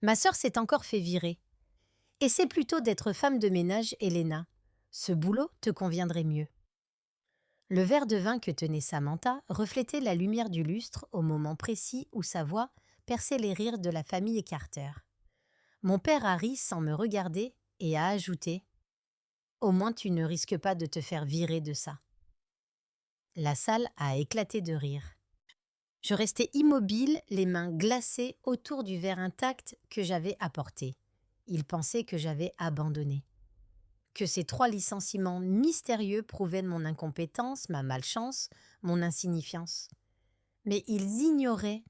Ma sœur s'est encore fait virer. Essaie plutôt d'être femme de ménage, Elena. Ce boulot te conviendrait mieux. Le verre de vin que tenait Samantha reflétait la lumière du lustre au moment précis où sa voix perçait les rires de la famille Carter. Mon père a ri sans me regarder et a ajouté « Au moins tu ne risques pas de te faire virer de ça ». La salle a éclaté de rire. Je restais immobile, les mains glacées autour du verre intact que j'avais apporté. Ils pensaient que j'avais abandonné. Que ces 3 licenciements mystérieux prouvaient mon incompétence, ma malchance, mon insignifiance. Mais ils ignoraient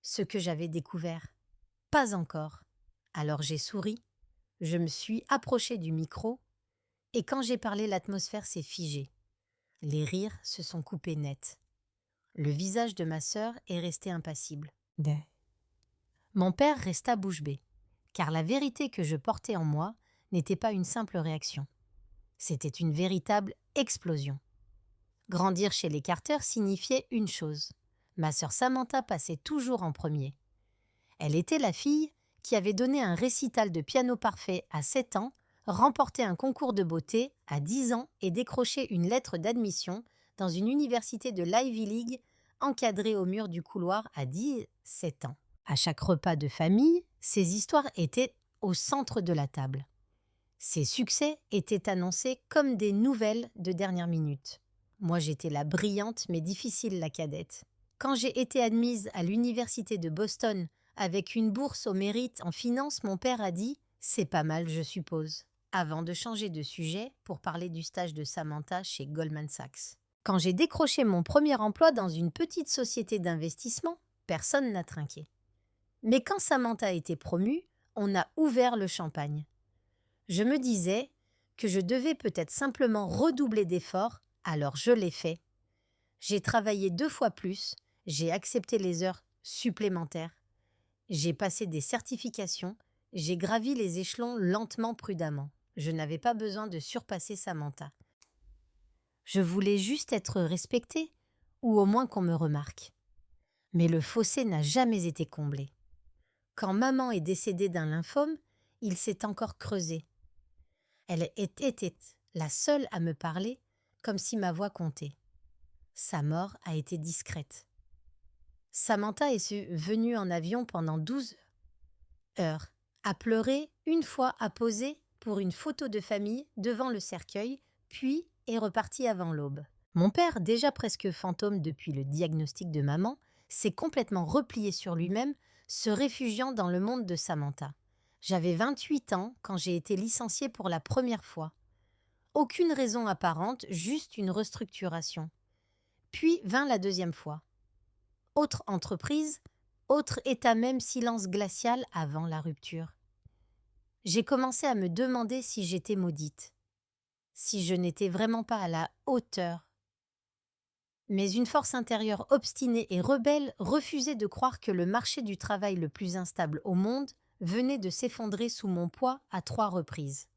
ce que j'avais découvert. Pas encore. Alors j'ai souri, je me suis approchée du micro, et quand j'ai parlé, l'atmosphère s'est figée. Les rires se sont coupés net. Le visage de ma sœur est resté impassible. Mon père resta bouche bée, car la vérité que je portais en moi n'était pas une simple réaction. C'était une véritable explosion. Grandir chez les Carter signifiait une chose. Ma sœur Samantha passait toujours en premier. Elle était la fille qui avait donné un récital de piano parfait à 7 ans, remporté un concours de beauté à 10 ans et décroché une lettre d'admission dans une université de l'Ivy League encadrée au mur du couloir à 17 ans. À chaque repas de famille, ces histoires étaient au centre de la table. Ces succès étaient annoncés comme des nouvelles de dernière minute. Moi, j'étais la brillante mais difficile la cadette. Quand j'ai été admise à l'université de Boston avec une bourse au mérite en finance, mon père a dit « C'est pas mal, je suppose », avant de changer de sujet pour parler du stage de Samantha chez Goldman Sachs. Quand j'ai décroché mon premier emploi dans une petite société d'investissement, personne n'a trinqué. Mais quand Samantha a été promue, on a ouvert le champagne. Je me disais que je devais peut-être simplement redoubler d'efforts, alors je l'ai fait. J'ai travaillé 2 fois plus, j'ai accepté les heures supplémentaires, j'ai passé des certifications, j'ai gravi les échelons lentement, prudemment. Je n'avais pas besoin de surpasser Samantha. Je voulais juste être respectée, ou au moins qu'on me remarque. Mais le fossé n'a jamais été comblé. Quand maman est décédée d'un lymphome, il s'est encore creusé. Elle était la seule à me parler, comme si ma voix comptait. Sa mort a été discrète. Samantha est venue en avion pendant 12 heures, a pleuré une fois, a posé pour une photo de famille devant le cercueil, puis est repartie avant l'aube. Mon père, déjà presque fantôme depuis le diagnostic de maman, s'est complètement replié sur lui-même, se réfugiant dans le monde de Samantha. J'avais 28 ans quand j'ai été licenciée pour la première fois. Aucune raison apparente, juste une restructuration. Puis vint la deuxième fois. Autre entreprise, autre état, même silence glacial avant la rupture. J'ai commencé à me demander si j'étais maudite, si je n'étais vraiment pas à la hauteur. Mais une force intérieure obstinée et rebelle refusait de croire que le marché du travail le plus instable au monde venait de s'effondrer sous mon poids à 3 reprises.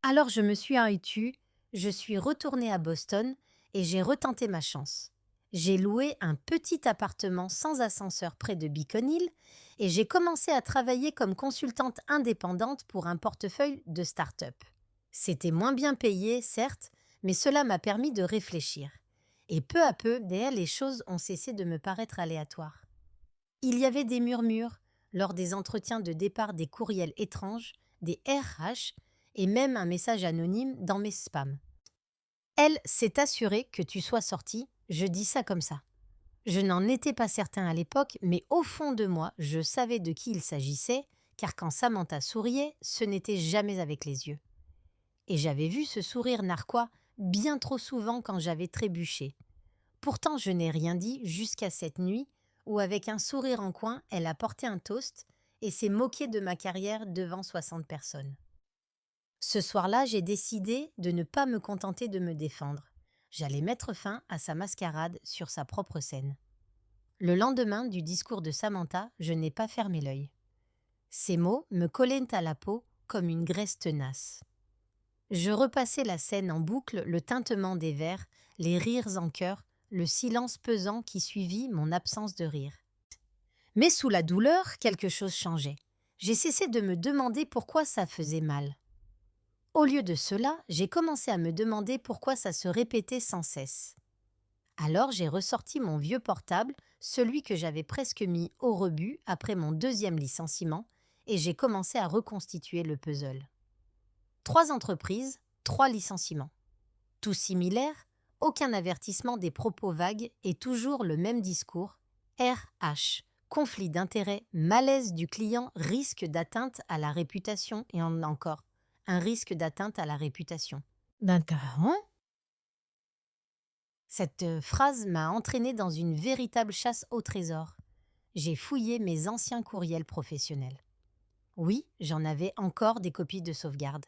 Alors je me suis arrêtée, je suis retournée à Boston et j'ai retenté ma chance. J'ai loué un petit appartement sans ascenseur près de Beacon Hill et j'ai commencé à travailler comme consultante indépendante pour un portefeuille de start-up. C'était moins bien payé, certes, mais cela m'a permis de réfléchir. Et peu à peu, les choses ont cessé de me paraître aléatoires. Il y avait des murmures lors des entretiens de départ, des courriels étranges, des RH et même un message anonyme dans mes spams. Elle s'est assurée que tu sois sorti, je dis ça comme ça. Je n'en étais pas certain à l'époque, mais au fond de moi, je savais de qui il s'agissait, car quand Samantha souriait, ce n'était jamais avec les yeux. Et j'avais vu ce sourire narquois bien trop souvent quand j'avais trébuché. Pourtant, je n'ai rien dit jusqu'à cette nuit où, avec un sourire en coin, elle a porté un toast et s'est moquée de ma carrière devant 60 personnes. Ce soir-là, j'ai décidé de ne pas me contenter de me défendre. J'allais mettre fin à sa mascarade sur sa propre scène. Le lendemain du discours de Samantha, je n'ai pas fermé l'œil. Ces mots me collaient à la peau comme une graisse tenace. Je repassais la scène en boucle, le tintement des verres, les rires en chœur, le silence pesant qui suivit mon absence de rire. Mais sous la douleur, quelque chose changeait. J'ai cessé de me demander pourquoi ça faisait mal. Au lieu de cela, j'ai commencé à me demander pourquoi ça se répétait sans cesse. Alors j'ai ressorti mon vieux portable, celui que j'avais presque mis au rebut après mon deuxième licenciement, et j'ai commencé à reconstituer le puzzle. 3 entreprises, 3 licenciements. Tout similaire, aucun avertissement des propos vagues et toujours le même discours. RH, conflit d'intérêts, malaise du client, risque d'atteinte à la réputation et encore, un risque d'atteinte à la réputation. D'intérêt. Cette phrase m'a entraînée dans une véritable chasse au trésor. J'ai fouillé mes anciens courriels professionnels. Oui, j'en avais encore des copies de sauvegarde.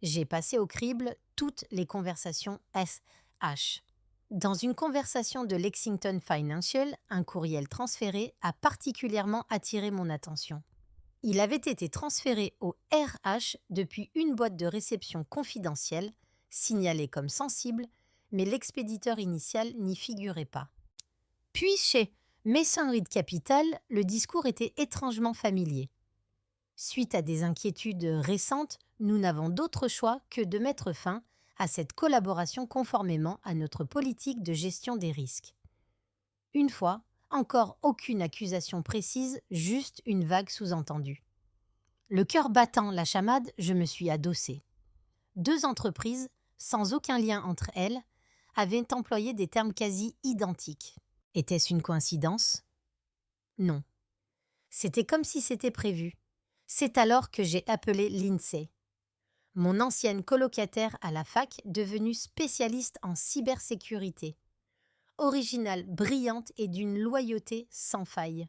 J'ai passé au crible toutes les conversations SH. Dans une conversation de Lexington Financial, un courriel transféré a particulièrement attiré mon attention. Il avait été transféré au RH depuis une boîte de réception confidentielle, signalée comme sensible, mais l'expéditeur initial n'y figurait pas. Puis chez Mason Reed Capital, le discours était étrangement familier. Suite à des inquiétudes récentes, nous n'avons d'autre choix que de mettre fin à cette collaboration conformément à notre politique de gestion des risques. Une fois, encore aucune accusation précise, juste une vague sous-entendue. Le cœur battant la chamade, je me suis adossée. 2 entreprises, sans aucun lien entre elles, avaient employé des termes quasi identiques. Était-ce une coïncidence? Non. C'était comme si c'était prévu. C'est alors que j'ai appelé Lindsay, mon ancienne colocataire à la fac, devenue spécialiste en cybersécurité. Originale, brillante et d'une loyauté sans faille.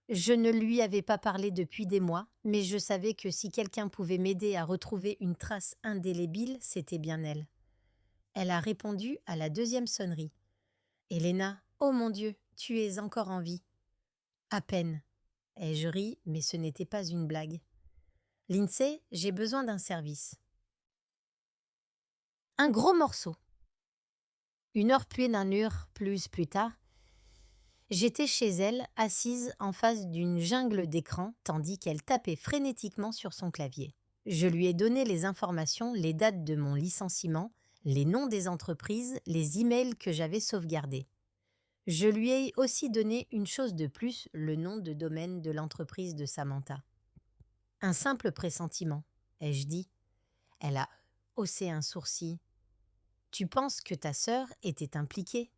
Je ne lui avais pas parlé depuis des mois, mais je savais que si quelqu'un pouvait m'aider à retrouver une trace indélébile, c'était bien elle. Elle a répondu à la 2e sonnerie. « Elena, oh mon Dieu, tu es encore en vie. » À peine. Et je ris, mais ce n'était pas une blague. « Lindsay, j'ai besoin d'un service. » Un gros morceau. 1 heure puis d'un heure plus tard, j'étais chez elle, assise en face d'une jungle d'écrans, tandis qu'elle tapait frénétiquement sur son clavier. Je lui ai donné les informations, les dates de mon licenciement, les noms des entreprises, les emails que j'avais sauvegardés. Je lui ai aussi donné une chose de plus, le nom de domaine de l'entreprise de Samantha. Un simple pressentiment, ai-je dit. Elle a haussé un sourcil. « Tu penses que ta sœur était impliquée ?»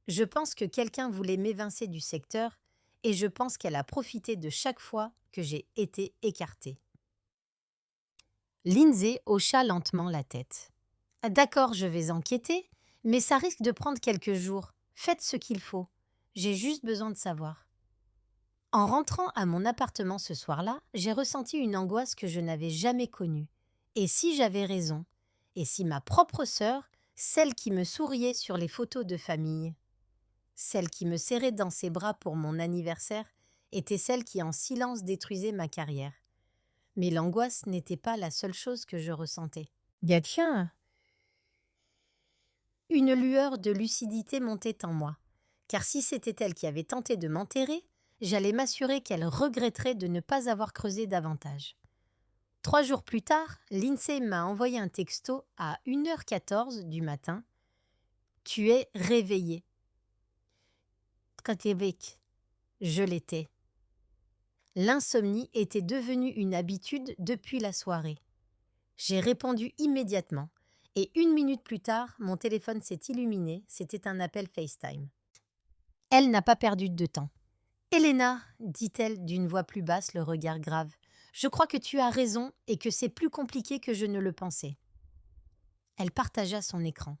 Je pense que quelqu'un voulait m'évincer du secteur et je pense qu'elle a profité de chaque fois que j'ai été écartée. Lindsay hocha lentement la tête. « D'accord, je vais enquêter, mais ça risque de prendre quelques jours. Faites ce qu'il faut. J'ai juste besoin de savoir. » En rentrant à mon appartement ce soir-là, j'ai ressenti une angoisse que je n'avais jamais connue. Et si j'avais raison? Et si ma propre sœur, celle qui me souriait sur les photos de famille, celle qui me serrait dans ses bras pour mon anniversaire, était celle qui en silence détruisait ma carrière. Mais l'angoisse n'était pas la seule chose que je ressentais. Tiens. Une lueur de lucidité montait en moi, car si c'était elle qui avait tenté de m'enterrer, j'allais m'assurer qu'elle regretterait de ne pas avoir creusé davantage. 3 jours plus tard, Lindsay m'a envoyé un texto à 1h14 du matin. « Tu es réveillé. » Je l'étais. L'insomnie était devenue une habitude depuis la soirée. J'ai répondu immédiatement et 1 minute plus tard, mon téléphone s'est illuminé, c'était un appel FaceTime. Elle n'a pas perdu de temps. « Elena, dit-elle d'une voix plus basse, le regard grave, je crois que tu as raison et que c'est plus compliqué que je ne le pensais. » Elle partagea son écran.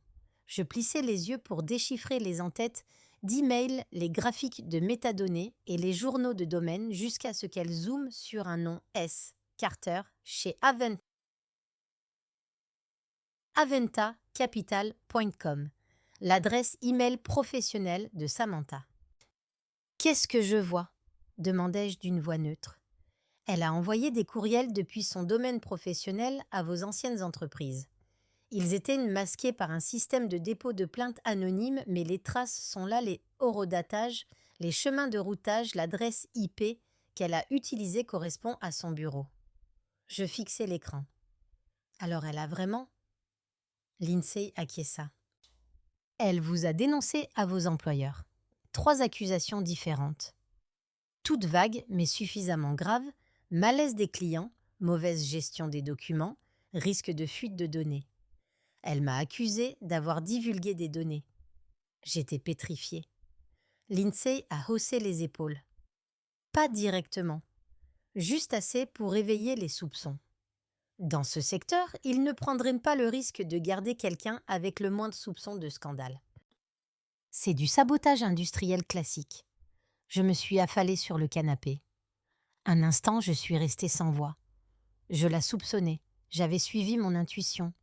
Je plissai les yeux pour déchiffrer les entêtes d'emails, les graphiques de métadonnées et les journaux de domaine jusqu'à ce qu'elle zoome sur un nom S. Carter chez aventacapital.com, l'adresse email professionnelle de Samantha. « Qu'est-ce que je vois ?» demandai-je d'une voix neutre. Elle a envoyé des courriels depuis son domaine professionnel à vos anciennes entreprises. Ils étaient masqués par un système de dépôt de plainte anonyme, mais les traces sont là, les horodatages, les chemins de routage, l'adresse IP, qu'elle a utilisé correspond à son bureau. Je fixai l'écran. Alors elle a vraiment? Lindsay acquiesça. Elle vous a dénoncé à vos employeurs. 3 accusations différentes. Toutes vagues mais suffisamment graves, malaise des clients, mauvaise gestion des documents, risque de fuite de données. Elle m'a accusé d'avoir divulgué des données. J'étais pétrifiée. Lindsay a haussé les épaules. Pas directement, juste assez pour éveiller les soupçons. Dans ce secteur, ils ne prendraient pas le risque de garder quelqu'un avec le moindre soupçon de scandale. C'est du sabotage industriel classique. Je me suis affalée sur le canapé. Un instant, je suis restée sans voix. Je la soupçonnais, j'avais suivi mon intuition.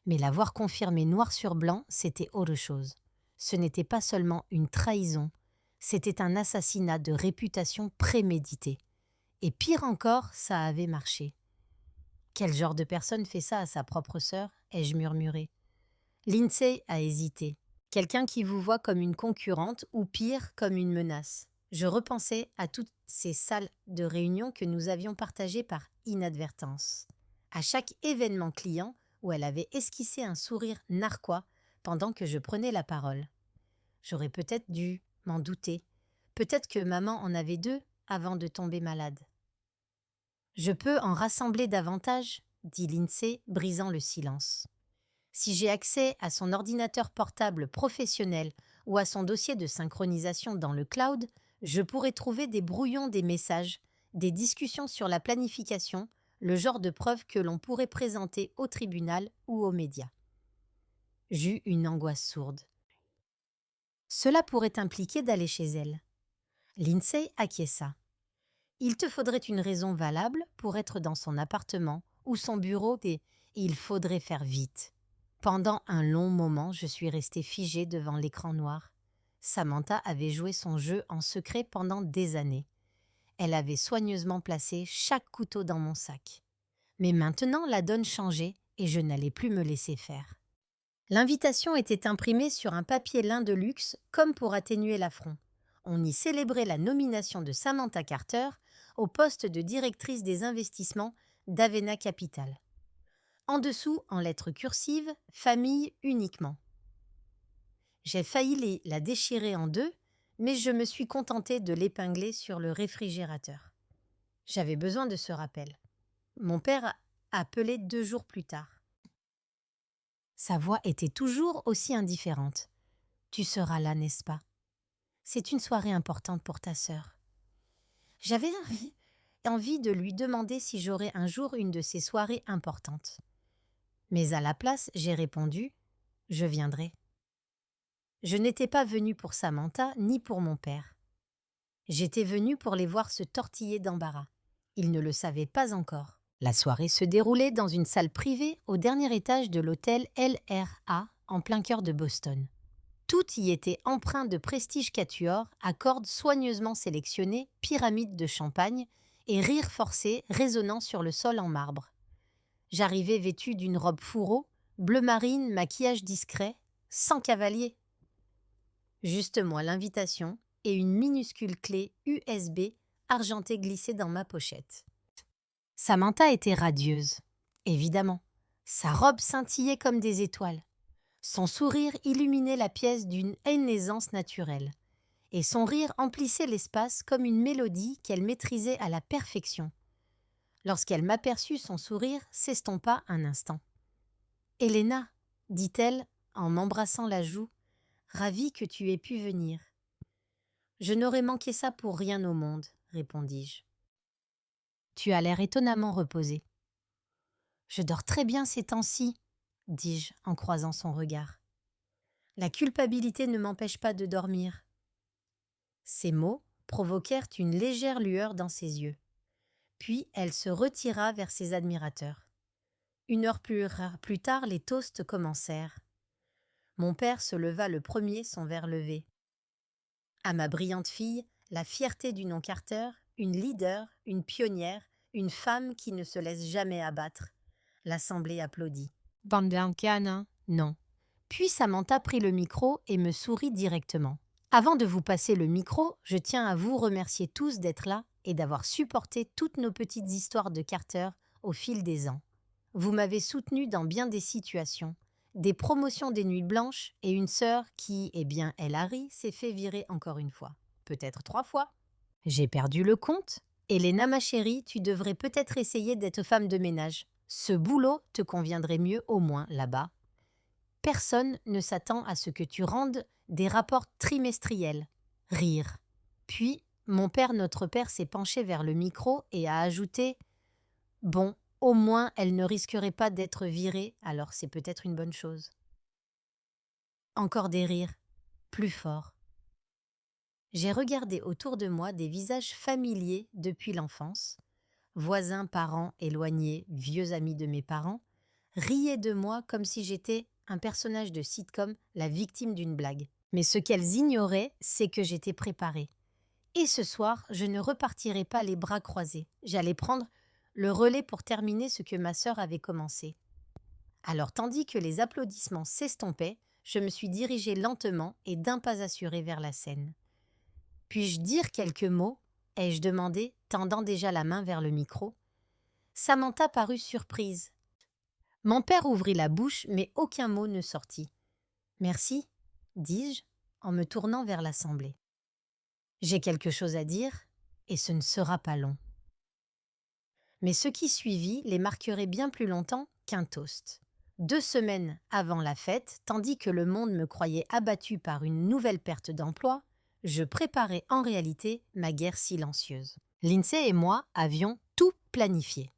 Mais l'avoir confirmée noir sur blanc, c'était autre chose. Ce n'était pas seulement une trahison, c'était un assassinat de réputation prémédité. Et pire encore, ça avait marché. Quel genre de personne fait ça à sa propre sœur? Ai-je murmuré. Lindsay a hésité. Quelqu'un qui vous voit comme une concurrente ou pire, comme une menace. Je repensais à toutes ces salles de réunion que nous avions partagées par inadvertance. À chaque événement client où elle avait esquissé un sourire narquois pendant que je prenais la parole. J'aurais peut-être dû m'en douter. Peut-être que maman en avait 2 avant de tomber malade. « Je peux en rassembler davantage » dit Lindsay, brisant le silence. « Si j'ai accès à son ordinateur portable professionnel ou à son dossier de synchronisation dans le cloud, je pourrais trouver des brouillons des messages, des discussions sur la planification, le genre de preuves que l'on pourrait présenter au tribunal ou aux médias. » J'eus une angoisse sourde. Cela pourrait impliquer d'aller chez elle. Lindsay acquiesça. Il te faudrait une raison valable pour être dans son appartement ou son bureau et il faudrait faire vite. Pendant un long moment, je suis restée figée devant l'écran noir. Samantha avait joué son jeu en secret pendant des années. Elle avait soigneusement placé chaque couteau dans mon sac. Mais maintenant, la donne changeait et je n'allais plus me laisser faire. L'invitation était imprimée sur un papier lin de luxe comme pour atténuer l'affront. On y célébrait la nomination de Samantha Carter au poste de directrice des investissements d'Avena Capital. En dessous, en lettres cursives, famille uniquement. J'ai failli la déchirer en 2, mais je me suis contentée de l'épingler sur le réfrigérateur. J'avais besoin de ce rappel. Mon père appelait 2 jours plus tard. Sa voix était toujours aussi indifférente. « Tu seras là, n'est-ce pas? C'est une soirée importante pour ta sœur. » J'avais envie de lui demander si j'aurais un jour une de ces soirées importantes. Mais à la place, j'ai répondu « Je viendrai ». Je n'étais pas venue pour Samantha ni pour mon père. J'étais venue pour les voir se tortiller d'embarras. Ils ne le savaient pas encore. La soirée se déroulait dans une salle privée au dernier étage de l'hôtel LRA en plein cœur de Boston. Tout y était empreint de prestige quatuor à cordes soigneusement sélectionnées, pyramides de champagne et rires forcés résonnant sur le sol en marbre. J'arrivais vêtue d'une robe fourreau, bleu marine, maquillage discret, sans cavalier. Juste moi l'invitation et une minuscule clé USB argentée glissée dans ma pochette. Samantha était radieuse, évidemment. Sa robe scintillait comme des étoiles. Son sourire illuminait la pièce d'une aisance naturelle. Et son rire emplissait l'espace comme une mélodie qu'elle maîtrisait à la perfection. Lorsqu'elle m'aperçut, son sourire s'estompa un instant. « Elena, dit-elle en m'embrassant la joue, ravie que tu aies pu venir. »« Je n'aurais manqué ça pour rien au monde, répondis-je. »« Tu as l'air étonnamment reposée. »« Je dors très bien ces temps-ci, dis-je en croisant son regard. La culpabilité ne m'empêche pas de dormir. » Ces mots provoquèrent une légère lueur dans ses yeux. Puis elle se retira vers ses admirateurs. 1 heure plus tard, les toasts commencèrent. Mon père se leva le premier, son verre levé. À ma brillante fille, la fierté du nom Carter, une leader, une pionnière, une femme qui ne se laisse jamais abattre. L'assemblée applaudit. Van Duncan, non. Puis Samantha prit le micro et me sourit directement. Avant de vous passer le micro, je tiens à vous remercier tous d'être là et d'avoir supporté toutes nos petites histoires de Carter au fil des ans. Vous m'avez soutenu dans bien des situations, des promotions des nuits blanches et une sœur qui, eh bien, elle Harry, s'est fait virer encore une fois. Peut-être 3 fois. J'ai perdu le compte. Elena, ma chérie, tu devrais peut-être essayer d'être femme de ménage. Ce boulot te conviendrait mieux au moins là-bas. Personne ne s'attend à ce que tu rendes des rapports trimestriels. Rire. Puis, notre père s'est penché vers le micro et a ajouté « Bon, au moins elle ne risquerait pas d'être virée, alors c'est peut-être une bonne chose. » Encore des rires, plus forts. J'ai regardé autour de moi des visages familiers depuis l'enfance. Voisins, parents, éloignés, vieux amis de mes parents, riaient de moi comme si j'étais un personnage de sitcom, la victime d'une blague. Mais ce qu'elles ignoraient, c'est que j'étais préparée. Et ce soir, je ne repartirai pas les bras croisés. J'allais prendre le relais pour terminer ce que ma sœur avait commencé. Alors, tandis que les applaudissements s'estompaient, je me suis dirigée lentement et d'un pas assuré vers la scène. « Puis-je dire quelques mots ?» ai-je demandé, tendant déjà la main vers le micro. Samantha parut surprise. Mon père ouvrit la bouche, mais aucun mot ne sortit. « Merci, dis-je, en me tournant vers l'assemblée. J'ai quelque chose à dire, et ce ne sera pas long. » Mais ce qui suivit les marquerait bien plus longtemps qu'un toast. 2 semaines avant la fête, tandis que le monde me croyait abattu par une nouvelle perte d'emploi, je préparais en réalité ma guerre silencieuse. Lindsay et moi avions tout planifié.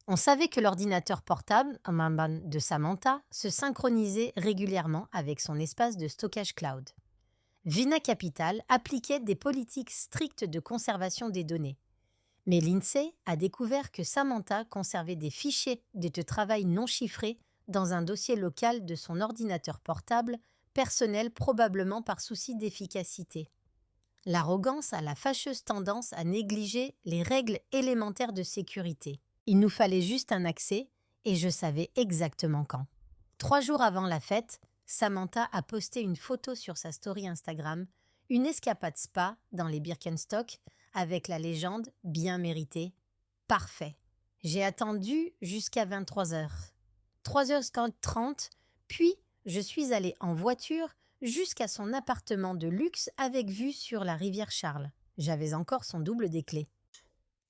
On savait que l'ordinateur portable de Samantha se synchronisait régulièrement avec son espace de stockage cloud. Vina Capital appliquait des politiques strictes de conservation des données. Mais Lindsay a découvert que Samantha conservait des fichiers de travail non chiffrés dans un dossier local de son ordinateur portable personnel, probablement par souci d'efficacité. L'arrogance a la fâcheuse tendance à négliger les règles élémentaires de sécurité. Il nous fallait juste un accès et je savais exactement quand. 3 jours avant la fête, Samantha a posté une photo sur sa story Instagram, une escapade spa dans les Birkenstock avec la légende « bien mérité ». Parfait. J'ai attendu jusqu'à 23h. 3h30, puis je suis allée en voiture jusqu'à son appartement de luxe avec vue sur la rivière Charles. J'avais encore son double des clés.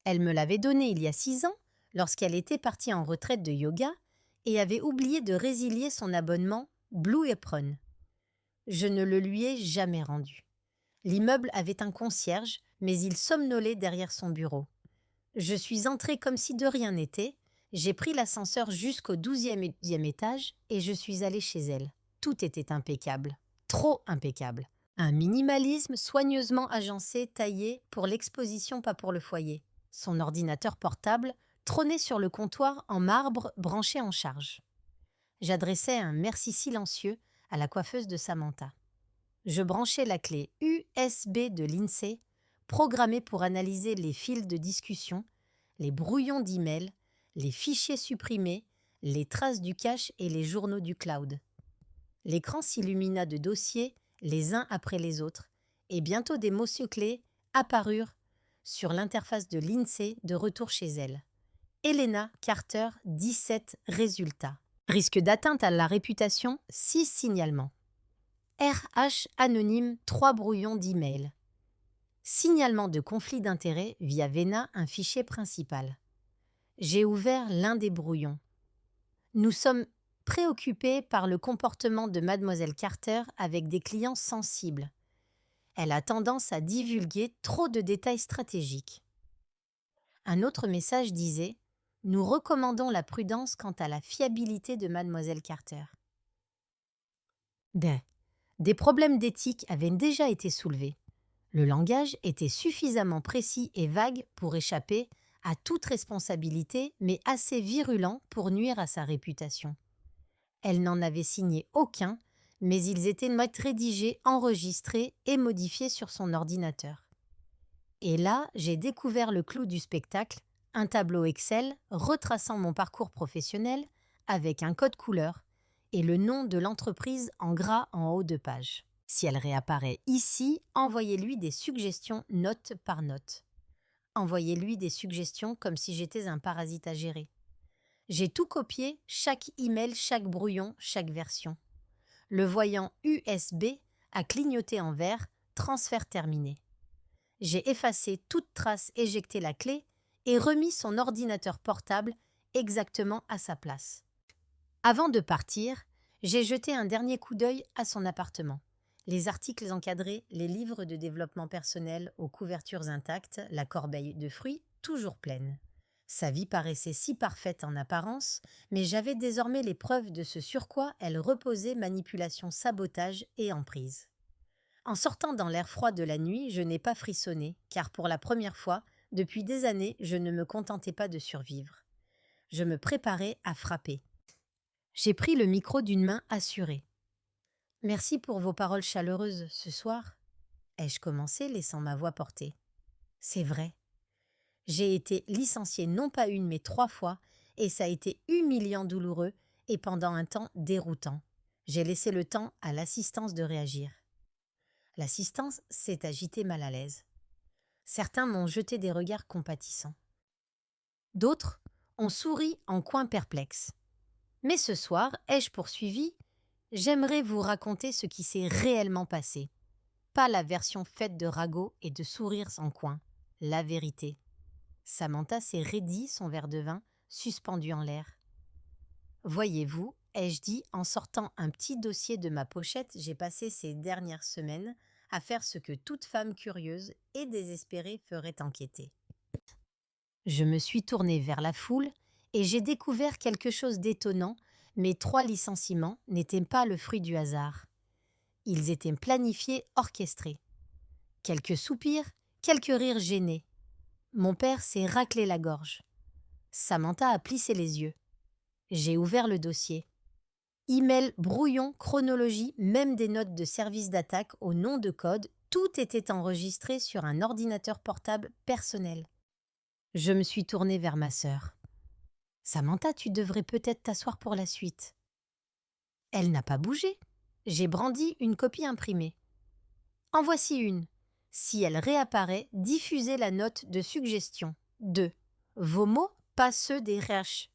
Elle me l'avait donné il y a 6 ans, lorsqu'elle était partie en retraite de yoga et avait oublié de résilier son abonnement Blue Apron. Je ne le lui ai jamais rendu. L'immeuble avait un concierge, mais il somnolait derrière son bureau. Je suis entrée comme si de rien n'était, j'ai pris l'ascenseur jusqu'au 12e étage et je suis allée chez elle. Tout était impeccable, trop impeccable. Un minimalisme soigneusement agencé, taillé pour l'exposition, pas pour le foyer. Son ordinateur portable trônait sur le comptoir en marbre branché en charge. J'adressais un merci silencieux à la coiffeuse de Samantha. Je branchais la clé USB de Lindsay, programmée pour analyser les fils de discussion, les brouillons d'emails, les fichiers supprimés, les traces du cache et les journaux du cloud. L'écran s'illumina de dossiers, les uns après les autres, et bientôt des mots-clés apparurent sur l'interface de Lindsay de retour chez elle. Elena Carter, 17 résultats. Risque d'atteinte à la réputation, 6 signalements. RH anonyme, 3 brouillons d'email. Signalement de conflit d'intérêts via Vena, un fichier principal. J'ai ouvert l'un des brouillons. Nous sommes préoccupés par le comportement de Mademoiselle Carter avec des clients sensibles. Elle a tendance à divulguer trop de détails stratégiques. Un autre message disait « Nous recommandons la prudence quant à la fiabilité de Mademoiselle Carter ». Des problèmes d'éthique avaient déjà été soulevés. Le langage était suffisamment précis et vague pour échapper à toute responsabilité, mais assez virulent pour nuire à sa réputation. Elle n'en avait signé aucun, mais ils étaient rédigés, enregistrés et modifiés sur son ordinateur. Et là, j'ai découvert le clou du spectacle, un tableau Excel retraçant mon parcours professionnel avec un code couleur et le nom de l'entreprise en gras en haut de page. Si elle réapparaît ici, envoyez-lui des suggestions note par note. Envoyez-lui des suggestions comme si j'étais un parasite à gérer. J'ai tout copié, chaque email, chaque brouillon, chaque version. Le voyant USB a clignoté en vert, transfert terminé. J'ai effacé toute trace, éjecté la clé et remis son ordinateur portable exactement à sa place. Avant de partir, j'ai jeté un dernier coup d'œil à son appartement. Les articles encadrés, les livres de développement personnel aux couvertures intactes, la corbeille de fruits toujours pleine. Sa vie paraissait si parfaite en apparence, mais j'avais désormais les preuves de ce sur quoi elle reposait manipulation, sabotage et emprise. En sortant dans l'air froid de la nuit, je n'ai pas frissonné, car pour la première fois, depuis des années, je ne me contentais pas de survivre. Je me préparais à frapper. J'ai pris le micro d'une main assurée. « Merci pour vos paroles chaleureuses ce soir », ai-je commencé, laissant ma voix porter. C'est vrai. J'ai été licenciée non pas une mais 3 fois, et ça a été humiliant, douloureux et pendant un temps déroutant. J'ai laissé le temps à l'assistance de réagir. L'assistance s'est agitée mal à l'aise. Certains m'ont jeté des regards compatissants. D'autres ont souri en coin perplexe. Mais ce soir, ai-je poursuivi, j'aimerais vous raconter ce qui s'est réellement passé. Pas la version faite de ragots et de sourires en coin, la vérité. Samantha s'est raidie son verre de vin, suspendu en l'air. Voyez-vous, ai-je dit en sortant un petit dossier de ma pochette, j'ai passé ces dernières semaines à faire ce que toute femme curieuse et désespérée ferait enquêter. Je me suis tournée vers la foule et j'ai découvert quelque chose d'étonnant. Mes 3 licenciements n'étaient pas le fruit du hasard. Ils étaient planifiés, orchestrés. Quelques soupirs, quelques rires gênés. Mon père s'est raclé la gorge. Samantha a plissé les yeux. J'ai ouvert le dossier. Email, brouillon, chronologie, même des notes de service d'attaque au nom de code, tout était enregistré sur un ordinateur portable personnel. Je me suis tournée vers ma sœur. « Samantha, tu devrais peut-être t'asseoir pour la suite. » Elle n'a pas bougé. J'ai brandi une copie imprimée. « En voici une. Si elle réapparaît, diffusez la note de suggestion. 2. Vos mots, pas ceux des RH. »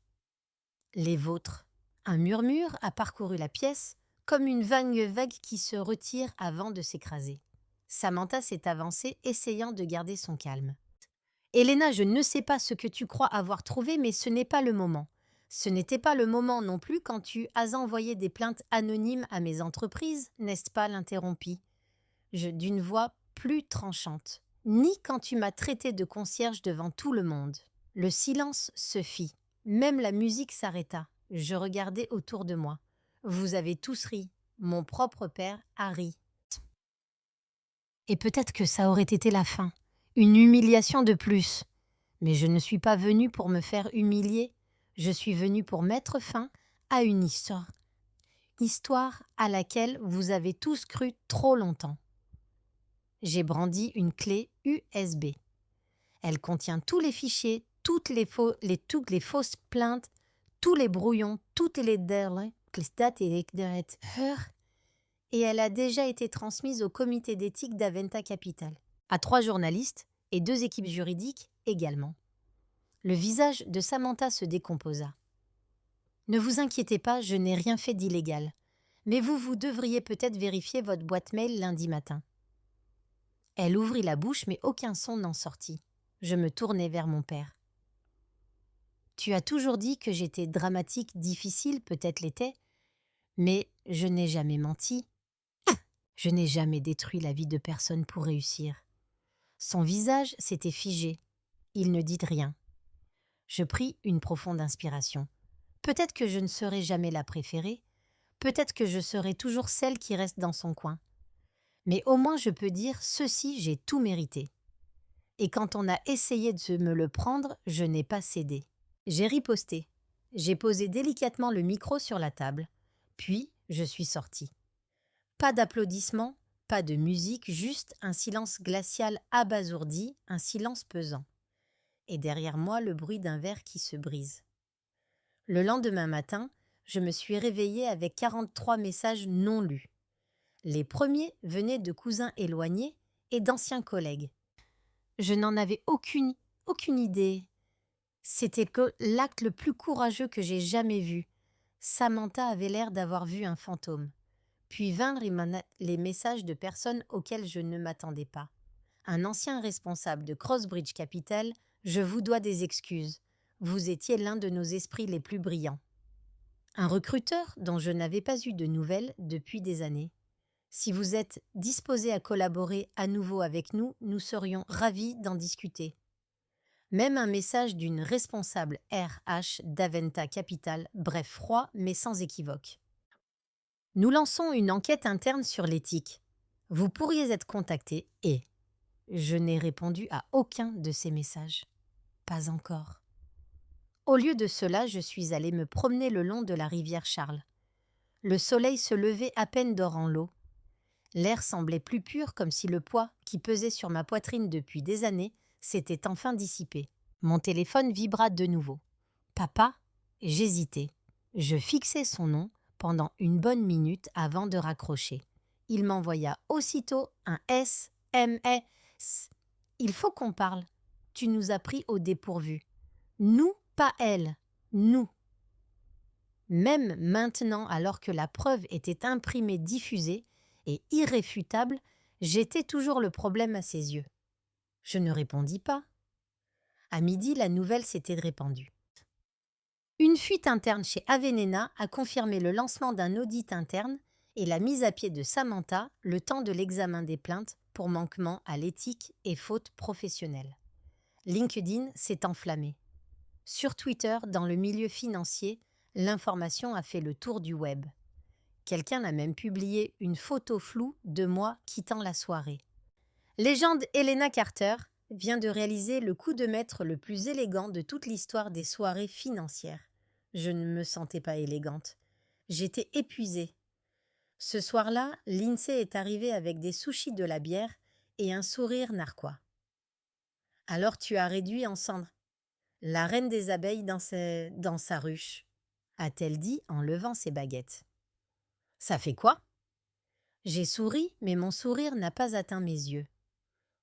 Les vôtres. Un murmure a parcouru la pièce, comme une vague qui se retire avant de s'écraser. Samantha s'est avancée, essayant de garder son calme. « Elena, je ne sais pas ce que tu crois avoir trouvé, mais ce n'est pas le moment. Ce n'était pas le moment non plus quand tu as envoyé des plaintes anonymes à mes entreprises, n'est-ce pas ?» l'interrompit, d'une voix plus tranchante. « Ni quand tu m'as traité de concierge devant tout le monde. » Le silence se fit. Même la musique s'arrêta. Je regardais autour de moi. Vous avez tous ri. Mon propre père a ri. Et peut-être que ça aurait été la fin. Une humiliation de plus. Mais je ne suis pas venue pour me faire humilier. Je suis venue pour mettre fin à une histoire. Histoire à laquelle vous avez tous cru trop longtemps. J'ai brandi une clé USB. Elle contient tous les fichiers, toutes les fausses plaintes, tous les brouillons, toutes les dates et elle a déjà été transmise au comité d'éthique d'Aventa Capital, à 3 journalistes et 2 équipes juridiques également. Le visage de Samantha se décomposa. « Ne vous inquiétez pas, je n'ai rien fait d'illégal, mais vous devriez peut-être vérifier votre boîte mail lundi matin. » Elle ouvrit la bouche, mais aucun son n'en sortit. Je me tournai vers mon père. « Tu as toujours dit que j'étais dramatique, difficile, peut-être l'étais, mais je n'ai jamais menti. Je n'ai jamais détruit la vie de personne pour réussir. » Son visage s'était figé. Il ne dit rien. Je pris une profonde inspiration. Peut-être que je ne serai jamais la préférée, peut-être que je serai toujours celle qui reste dans son coin. Mais au moins je peux dire, ceci, j'ai tout mérité. Et quand on a essayé de me le prendre, je n'ai pas cédé. J'ai riposté. J'ai posé délicatement le micro sur la table. Puis, je suis sortie. Pas d'applaudissements, pas de musique, juste un silence glacial abasourdi, un silence pesant. Et derrière moi, le bruit d'un verre qui se brise. Le lendemain matin, je me suis réveillée avec 43 messages non lus. Les premiers venaient de cousins éloignés et d'anciens collègues. Je n'en avais aucune aucune idée. C'était l'acte le plus courageux que j'ai jamais vu. Samantha avait l'air d'avoir vu un fantôme. Puis vinrent les messages de personnes auxquelles je ne m'attendais pas. Un ancien responsable de Crossbridge Capital, je vous dois des excuses. Vous étiez l'un de nos esprits les plus brillants. Un recruteur dont je n'avais pas eu de nouvelles depuis des années. Si vous êtes disposé à collaborer à nouveau avec nous, nous serions ravis d'en discuter. Même un message d'une responsable RH d'Aventa Capital, bref froid mais sans équivoque. Nous lançons une enquête interne sur l'éthique. Vous pourriez être contacté et... Je n'ai répondu à aucun de ces messages. Pas encore. Au lieu de cela, je suis allée me promener le long de la rivière Charles. Le soleil se levait à peine dorant l'eau. L'air semblait plus pur, comme si le poids qui pesait sur ma poitrine depuis des années s'était enfin dissipé. Mon téléphone vibra de nouveau. Papa? J'hésitais. Je fixais son nom pendant une bonne minute avant de raccrocher. Il m'envoya aussitôt un SMS. Il faut qu'on parle. Tu nous as pris au dépourvu. Nous, pas elle. Nous. Même maintenant, alors que la preuve était imprimée, diffusée et irréfutable, j'étais toujours le problème à ses yeux. Je ne répondis pas. À midi, la nouvelle s'était répandue. Une fuite interne chez Avenena a confirmé le lancement d'un audit interne et la mise à pied de Samantha le temps de l'examen des plaintes pour manquement à l'éthique et faute professionnelle. LinkedIn s'est enflammé. Sur Twitter, dans le milieu financier, l'information a fait le tour du web. Quelqu'un a même publié une photo floue de moi quittant la soirée. Légende Helena Carter vient de réaliser le coup de maître le plus élégant de toute l'histoire des soirées financières. Je ne me sentais pas élégante. J'étais épuisée. Ce soir-là, Lindsay est arrivée avec des sushis, de la bière et un sourire narquois. « Alors tu as réduit en cendres la reine des abeilles dans sa ruche, a-t-elle dit en levant ses baguettes. Ça fait quoi? J'ai souri, mais mon sourire n'a pas atteint mes yeux.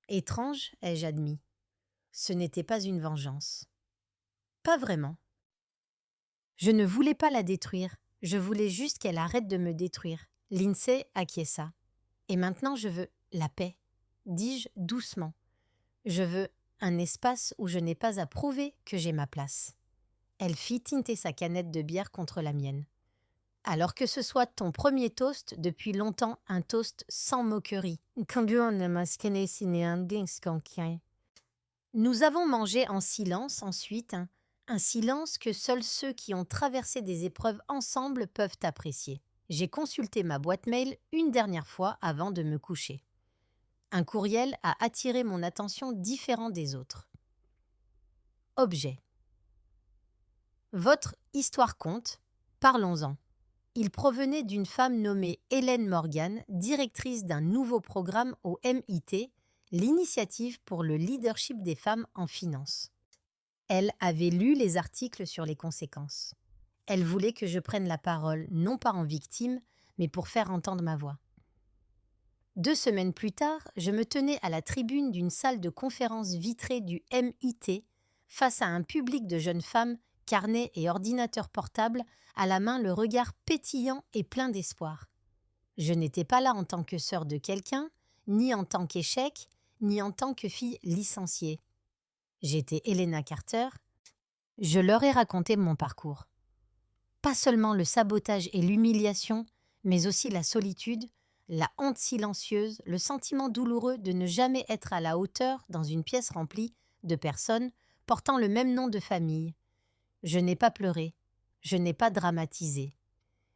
Étrange, ai-je admis. Ce n'était pas une vengeance. Pas vraiment. Je ne voulais pas la détruire, je voulais juste qu'elle arrête de me détruire. Lindsay acquiesça. Et maintenant je veux la paix, dis-je doucement. Je veux un espace où je n'ai pas à prouver que j'ai ma place. Elle fit tinter sa canette de bière contre la mienne. Alors que ce soit ton premier toast, depuis longtemps un toast sans moquerie. Nous avons mangé en silence ensuite, un silence que seuls ceux qui ont traversé des épreuves ensemble peuvent apprécier. J'ai consulté ma boîte mail une dernière fois avant de me coucher. Un courriel a attiré mon attention différent des autres. Objet. Votre histoire compte, parlons-en. Il provenait d'une femme nommée Hélène Morgan, directrice d'un nouveau programme au MIT, l'initiative pour le leadership des femmes en finance. Elle avait lu les articles sur les conséquences. Elle voulait que je prenne la parole, non pas en victime, mais pour faire entendre ma voix. 2 semaines plus tard, je me tenais à la tribune d'une salle de conférence vitrée du MIT, face à un public de jeunes femmes, carnets et ordinateurs portables, à la main le regard pétillant et plein d'espoir. Je n'étais pas là en tant que sœur de quelqu'un, ni en tant qu'échec, ni en tant que fille licenciée. J'étais Helena Carter. Je leur ai raconté mon parcours. Pas seulement le sabotage et l'humiliation, mais aussi la solitude, la honte silencieuse, le sentiment douloureux de ne jamais être à la hauteur dans une pièce remplie de personnes portant le même nom de famille. Je n'ai pas pleuré, je n'ai pas dramatisé.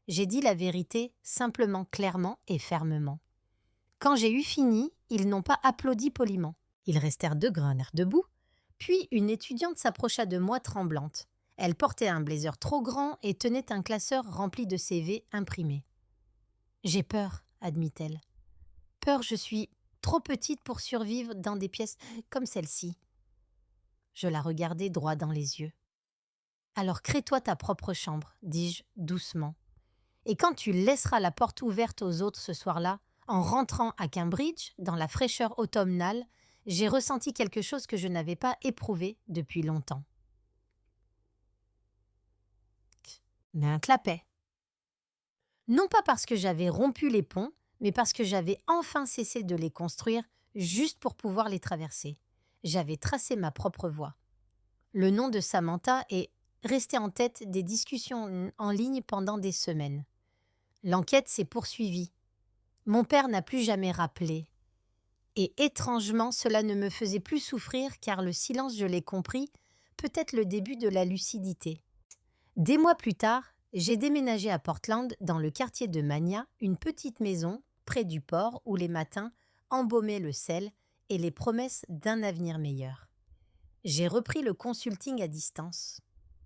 J'ai dit la vérité simplement, clairement et fermement. Quand j'ai eu fini, ils n'ont pas applaudi poliment. Ils restèrent 2 grenèrent debout, puis une étudiante s'approcha de moi tremblante. Elle portait un blazer trop grand et tenait un classeur rempli de CV imprimés. « J'ai peur, admit-elle. Peur, je suis trop petite pour survivre dans des pièces comme celle-ci. » Je la regardai droit dans les yeux. « Alors crée-toi ta propre chambre, dis-je doucement. Et quand tu laisseras la porte ouverte aux autres ce soir-là, en rentrant à Cambridge, dans la fraîcheur automnale, j'ai ressenti quelque chose que je n'avais pas éprouvé depuis longtemps. Mais un clapet. Non pas parce que j'avais rompu les ponts, mais parce que j'avais enfin cessé de les construire juste pour pouvoir les traverser. J'avais tracé ma propre voie. Le nom de Samantha est resté en tête des discussions en ligne pendant des semaines. L'enquête s'est poursuivie. Mon père n'a plus jamais rappelé. Et étrangement, cela ne me faisait plus souffrir car le silence, je l'ai compris, peut être le début de la lucidité. Des mois plus tard, j'ai déménagé à Portland, dans le quartier de Mania, une petite maison près du port où les matins embaumaient le sel et les promesses d'un avenir meilleur. J'ai repris le consulting à distance.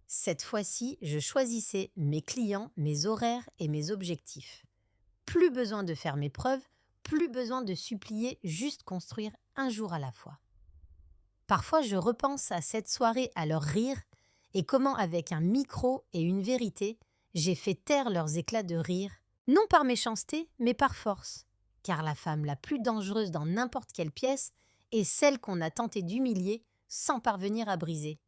Cette fois-ci, je choisissais mes clients, mes horaires et mes objectifs. Plus besoin de faire mes preuves, plus besoin de supplier, juste construire un jour à la fois. Parfois, je repense à cette soirée, à leur rire, et comment avec un micro et une vérité, j'ai fait taire leurs éclats de rire, non par méchanceté, mais par force. Car la femme la plus dangereuse dans n'importe quelle pièce est celle qu'on a tenté d'humilier sans parvenir à briser.